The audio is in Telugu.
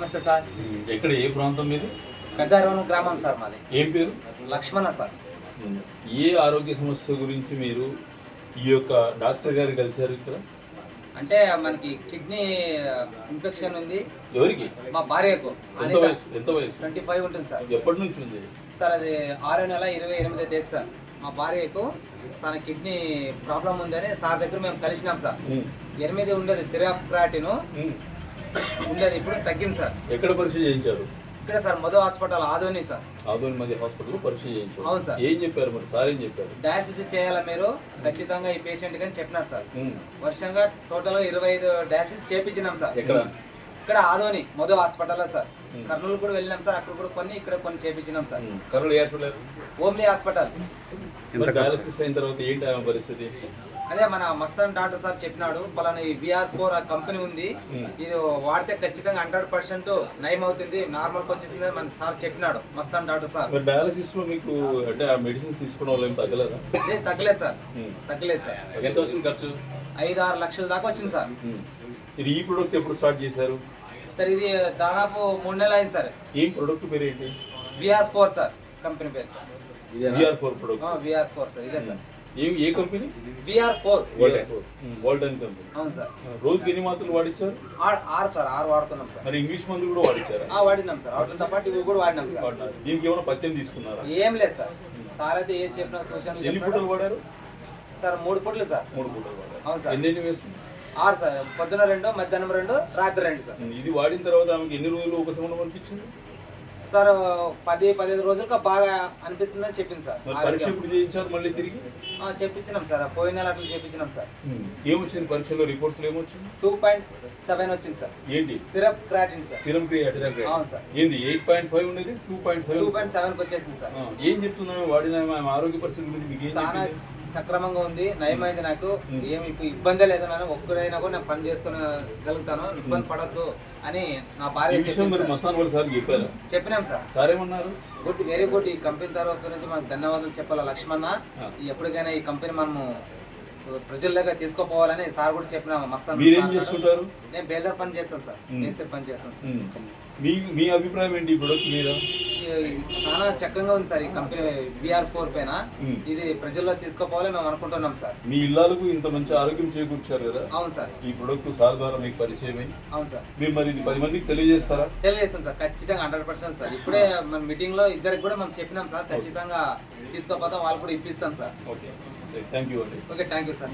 నమస్తే సార్. ఎక్కడ ఏ ప్రాంతం మీది? పెద్దారవరం గ్రామం సార్ మాది. ఏం పేరు? లక్ష్మణ సార్. ఏ ఆరోగ్య సమస్య గురించి మీరు ఈ యొక్క డాక్టర్ గారు కలిశారు ఇక్కడ? అంటే మనకి కిడ్నీ ఇన్ఫెక్షన్ ఉంది. ఎవరికి? మా భార్యకు. ఎంత వయసు? 25 ఉంటుంది సార్. ఎప్పటి నుంచి ఉంది సార్? అది 6వ నెల 28వ తేదీ సార్. మా భార్యకు తన కిడ్నీ ప్రాబ్లం ఉందని సార్ దగ్గర మేము కలిసినాం సార్. 8 ఉండేది సిరప్ క్రాటిన్ ఉండేది, ఇప్పుడు తగ్గింది సార్. ఎక్కడ పరీక్ష చేయించారు? ఇక్కడ sir Madhu hospital Adoni sir. Adoni మధ్య హాస్పిటల్లో పరీక్ష చేయించారు. అవును సార్. ఏం చెప్పారు మరి? సార్ ఏం చెప్పారు? డయాలసిస్ చేయాలా మీరు ఖచ్చితంగా ఈ పేషెంట్ కానీ చెప్పినారు సార్. వర్షంగా టోటల్గా 25 డయాలసిస్ చేపించినాం సార్. ఇక్కడ ఆదోని మధు హాస్పిటల్ సార్. కర్నూలు కూడా వెళ్ళినాం సార్, అక్కడ కూడా కొన్ని ఇక్కడ కొన్ని చేపించినాం సార్. కర్నూలు హాస్పిటల్, ఓమ్లీ హాస్పిటల్. డయాలసిస్ అయిన తర్వాత ఏంటి ఆమె పరిస్థితి? అదే మన మస్తాన్ డాక్టర్ సార్ చెప్పినాడు, పలానా VR4 ఆ కంపెనీ ఉంది, ఇది వాడితే ఖచ్చితంగా 100% నయం అవుతుంది, నార్మల్కి వచ్చేసింది మన సార్ చెప్పినాడు, మస్తాన్ డాక్టర్ సార్. డయాలసిస్ లో మీకు అంటే ఆ మెడిసిన్స్ తీసుకోవడం వల్ల ఏం తగ్గలేదా? తగ్గలేదు సార్, తగ్గలేదు సార్. ఎంత వచ్చింది ఖర్చు? 5-6 లక్షల దాకా వచ్చింది సార్. ఇది ఈ ప్రొడక్ట్ ఎప్పుడు స్టార్ట్ చేశారు సార్? ఇది దాదాపు 3 నెలలు అయింది సార్. ఏం ప్రొడక్ట్ పేరు ఏంటి? VR4 సార్ కంపెనీ పేరు sir. VR4 product. VR4 sir, ఇదే సార్. ఏ కంపెనీ? VR4. వాల్డన్ కంపెనీ. అవును సార్. రోజుకి ఎన్ని మాత్రలు వాడిచ్చారు? 6 సార్, 6 వాడుతున్నాం సార్. మరి ఇంగ్లీష్ మందులు కూడా వాడిచ్చారా? వాడినాం సార్. వాటితో పాటు ఇవి కూడా వాడినాం సార్. దీనికి ఏమైనా పత్యం తీసుకున్నారా? ఏం లేదు సార్. సార్ అయితే ఏం చెప్పిన సూచనలు. ఎన్ని పూటలు వాడారు సార్? 3 పూటలు సార్. 3 పూటలు వాడారు. అవును సార్. ఎన్ని వేసుకున్నారు? 6 సార్. పొద్దున 2, మధ్యాహ్నం 2, రాత్రి 2 సార్. ఇది వాడిన తర్వాత ఆమెకి ఎన్ని రోజులు ఉపశమనం అనిపించింది సార్? 10-15 రోజులుగా బాగా అనిపిస్తుందని చెప్పింది సార్. పరీక్ష ఎప్పుడు చేయించారు మళ్ళీ తిరిగి? చెప్పించినాం సార్, పోయిన నెల అట్లా చెప్పించినాం సార్. ఏమొచ్చింది పరీక్షలో? రిపోర్ట్స్ ఏమొచ్చింది? 2.7 వచ్చింది సార్. ఏంటి? Serum creatinine sir. Serum creatinine. అవును సార్. ఏంది 8.5 ఉండేది 2.7 వచ్చేసింది సార్. ఏం చెప్తున్నాము వాడిన ఆరోగ్య పరిస్థితి గురించి మీకు? చాలా సక్రమంగా ఉంది, నయమైంది, నాకు ఏమి ఇప్పుడు ఇబ్బంది లేదు, నేను ఒక్కరైనా కూడా నేను పని చేసుకోగలుగుతాను, ఇబ్బంది పడద్దు అని నా భార్య చెప్పినాం సార్. సార్ ఏమన్నారు? Good, very good. ఈ కంపెనీ తరఫు నుంచి మనకు ధన్యవాదాలు చెప్పాలి లక్ష్మణ. ఎప్పటికైనా ఈ కంపెనీ మనము ప్రజల్లోకి తీసుకుపోవాలని సార్ కూడా చెప్పినాము. మస్తాన్. మీరేం చేస్తుంటారు? నేను బేల్దార్ పని చేస్తాను సార్, మేస్త్రి పని చేస్తాను సార్. మీ అభిప్రాయం ఏంటి ఈ ప్రొడక్ట్ మీద? చాలా చక్కగా ఉంది సార్ ఈ కంపెనీ VR4 పైన. ఇది ప్రజల్లో తీసుకుపోవాలి మేము అనుకుంటున్నాం సార్. మీ ఇళ్ళకు ఇంత మంచి ఆరోగ్యం చేకూర్చారు కదా? అవును సార్. ఈ ప్రొడక్ట్ సార్ ద్వారా మీకు పరిచయమై? అవును సార్. మీరు మరి ఇది 10 మందికి తెలియజేస్తారా? తెలియజేస్తాం సార్, ఖచ్చితంగా 100% సార్. ఇప్పుడే మన మీటింగ్ లో ఇద్దరికి కూడా మేము చెప్పినాం సార్, ఖచ్చితంగా తీసుకోపోతాం, వాళ్ళు కూడా ఇప్పిస్తాం సార్. ఓకే, థ్యాంక్ యూ అండి. Okay, thank you sir.